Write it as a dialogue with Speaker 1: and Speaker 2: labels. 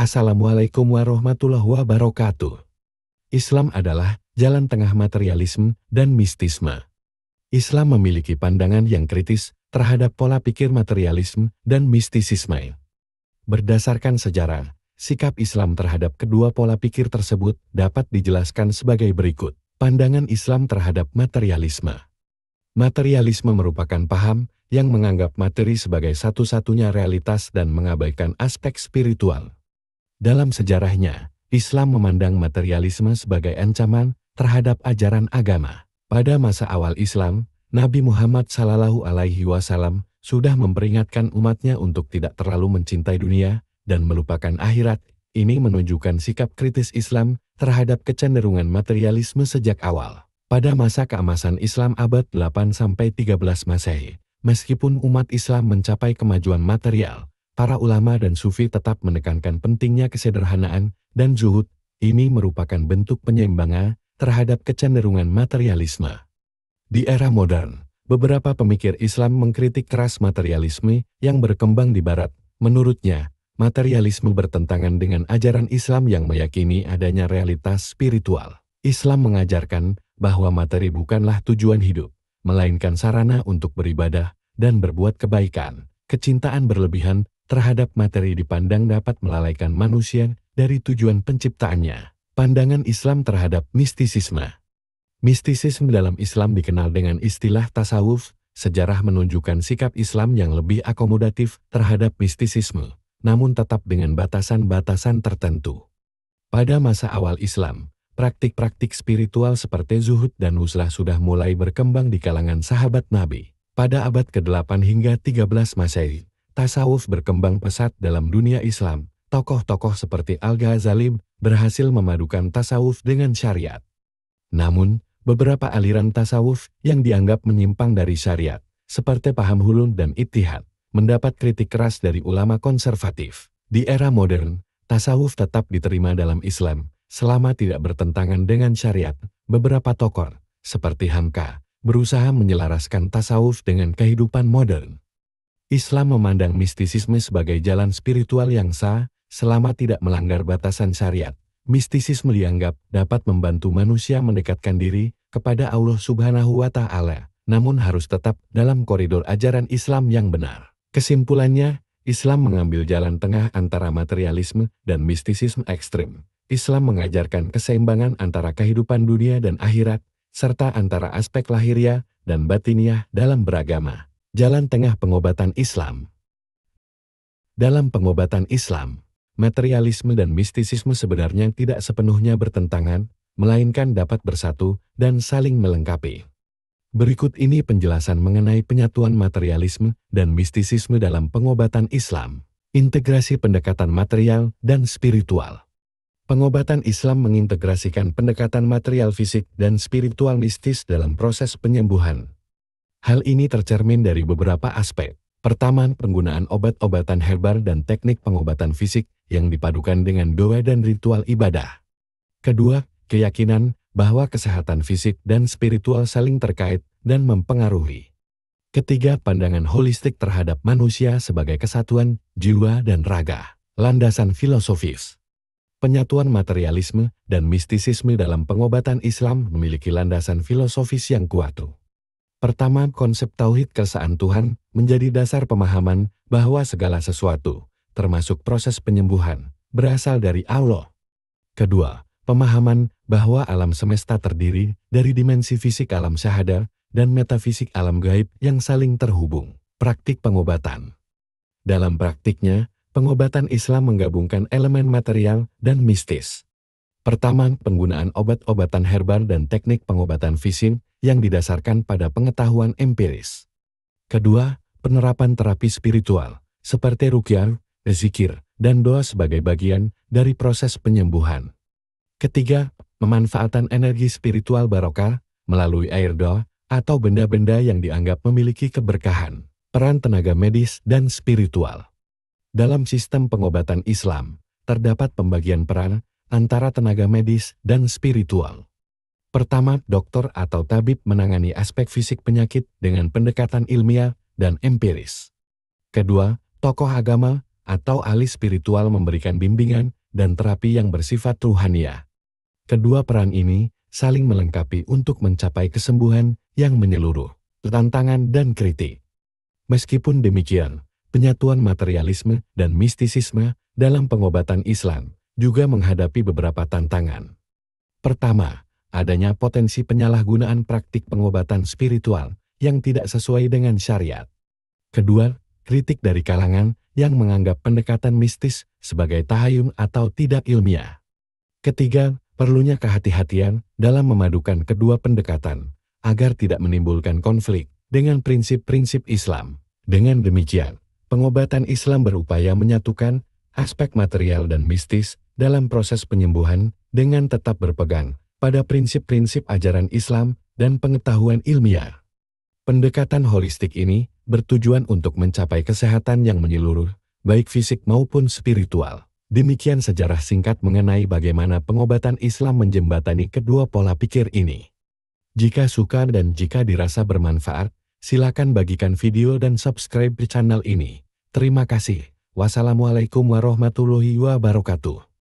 Speaker 1: Assalamualaikum warahmatullahi wabarakatuh. Islam adalah jalan tengah materialisme dan mistisme. Islam memiliki pandangan yang kritis terhadap pola pikir materialisme dan mistisisme. Berdasarkan sejarah, sikap Islam terhadap kedua pola pikir tersebut dapat dijelaskan sebagai berikut. Pandangan Islam terhadap materialisme. Materialisme merupakan paham yang menganggap materi sebagai satu-satunya realitas dan mengabaikan aspek spiritual. Dalam sejarahnya, Islam memandang materialisme sebagai ancaman terhadap ajaran agama. Pada masa awal Islam, Nabi Muhammad SAW sudah memperingatkan umatnya untuk tidak terlalu mencintai dunia dan melupakan akhirat. Ini menunjukkan sikap kritis Islam terhadap kecenderungan materialisme sejak awal. Pada masa keemasan Islam abad 8-13 Masehi, meskipun umat Islam mencapai kemajuan material, para ulama dan sufi tetap menekankan pentingnya kesederhanaan dan zuhud. Ini merupakan bentuk penyeimbangan terhadap kecenderungan materialisme. Di era modern, beberapa pemikir Islam mengkritik keras materialisme yang berkembang di Barat. Menurutnya, materialisme bertentangan dengan ajaran Islam yang meyakini adanya realitas spiritual. Islam mengajarkan bahwa materi bukanlah tujuan hidup, melainkan sarana untuk beribadah dan berbuat kebaikan. Kecintaan berlebihan terhadap materi dipandang dapat melalaikan manusia dari tujuan penciptaannya. Pandangan Islam terhadap mistisisme. Mistisisme dalam Islam dikenal dengan istilah tasawuf. Sejarah menunjukkan sikap Islam yang lebih akomodatif terhadap mistisisme, namun tetap dengan batasan-batasan tertentu. Pada masa awal Islam, praktik-praktik spiritual seperti zuhud dan uzlah sudah mulai berkembang di kalangan sahabat Nabi. Pada abad ke-8 hingga 13 Masehi, tasawuf berkembang pesat dalam dunia Islam. Tokoh-tokoh seperti Al-Ghazali berhasil memadukan tasawuf dengan syariat. Namun, beberapa aliran tasawuf yang dianggap menyimpang dari syariat, seperti paham hulul dan ittihad, mendapat kritik keras dari ulama konservatif. Di era modern, tasawuf tetap diterima dalam Islam, selama tidak bertentangan dengan syariat. Beberapa tokoh, seperti Hamka, berusaha menyelaraskan tasawuf dengan kehidupan modern. Islam memandang mistisisme sebagai jalan spiritual yang sah, selama tidak melanggar batasan syariat. Mistisisme dianggap dapat membantu manusia mendekatkan diri kepada Allah Subhanahu wa Ta'ala, namun harus tetap dalam koridor ajaran Islam yang benar. Kesimpulannya, Islam mengambil jalan tengah antara materialisme dan mistisisme ekstrim. Islam mengajarkan keseimbangan antara kehidupan dunia dan akhirat, serta antara aspek lahiriah dan batiniah dalam beragama. Jalan tengah pengobatan Islam. Dalam pengobatan Islam, materialisme dan mistisisme sebenarnya tidak sepenuhnya bertentangan, melainkan dapat bersatu dan saling melengkapi. Berikut ini penjelasan mengenai penyatuan materialisme dan mistisisme dalam pengobatan Islam. Integrasi pendekatan material dan spiritual. Pengobatan Islam mengintegrasikan pendekatan material fisik dan spiritual mistis dalam proses penyembuhan. Hal ini tercermin dari beberapa aspek. Pertama, penggunaan obat-obatan herbal dan teknik pengobatan fisik yang dipadukan dengan doa dan ritual ibadah. Kedua, keyakinan bahwa kesehatan fisik dan spiritual saling terkait dan mempengaruhi. Ketiga, pandangan holistik terhadap manusia sebagai kesatuan jiwa dan raga. Landasan filosofis. Penyatuan materialisme dan mistisisme dalam pengobatan Islam memiliki landasan filosofis yang kuat. Pertama, konsep tauhid keesaan Tuhan menjadi dasar pemahaman bahwa segala sesuatu, termasuk proses penyembuhan, berasal dari Allah. Kedua, pemahaman bahwa alam semesta terdiri dari dimensi fisik alam syahada dan metafisik alam gaib yang saling terhubung. Praktik pengobatan. Dalam praktiknya, pengobatan Islam menggabungkan elemen material dan mistis. Pertama, penggunaan obat-obatan herbal dan teknik pengobatan fisik yang didasarkan pada pengetahuan empiris. Kedua, penerapan terapi spiritual, seperti ruqyah, zikir, dan doa sebagai bagian dari proses penyembuhan. Ketiga, pemanfaatan energi spiritual barokah melalui air doa atau benda-benda yang dianggap memiliki keberkahan. Peran tenaga medis dan spiritual. Dalam sistem pengobatan Islam, terdapat pembagian peran antara tenaga medis dan spiritual. Pertama, dokter atau tabib menangani aspek fisik penyakit dengan pendekatan ilmiah dan empiris. Kedua, tokoh agama atau ahli spiritual memberikan bimbingan dan terapi yang bersifat ruhania. Kedua peran ini saling melengkapi untuk mencapai kesembuhan yang menyeluruh, tantangan dan kritik. Meskipun demikian, penyatuan materialisme dan mistisisme dalam pengobatan Islam juga menghadapi beberapa tantangan. Pertama, adanya potensi penyalahgunaan praktik pengobatan spiritual yang tidak sesuai dengan syariat. Kedua, kritik dari kalangan yang menganggap pendekatan mistis sebagai tahayul atau tidak ilmiah. Ketiga, perlunya kehati-hatian dalam memadukan kedua pendekatan agar tidak menimbulkan konflik dengan prinsip-prinsip Islam. Dengan demikian, pengobatan Islam berupaya menyatukan aspek material dan mistis dalam proses penyembuhan dengan tetap berpegang pada prinsip-prinsip ajaran Islam dan pengetahuan ilmiah. Pendekatan holistik ini bertujuan untuk mencapai kesehatan yang menyeluruh, baik fisik maupun spiritual. Demikian sejarah singkat mengenai bagaimana pengobatan Islam menjembatani kedua pola pikir ini. Jika suka dan jika dirasa bermanfaat, silakan bagikan video dan subscribe di channel ini. Terima kasih. Wassalamualaikum warahmatullahi wabarakatuh.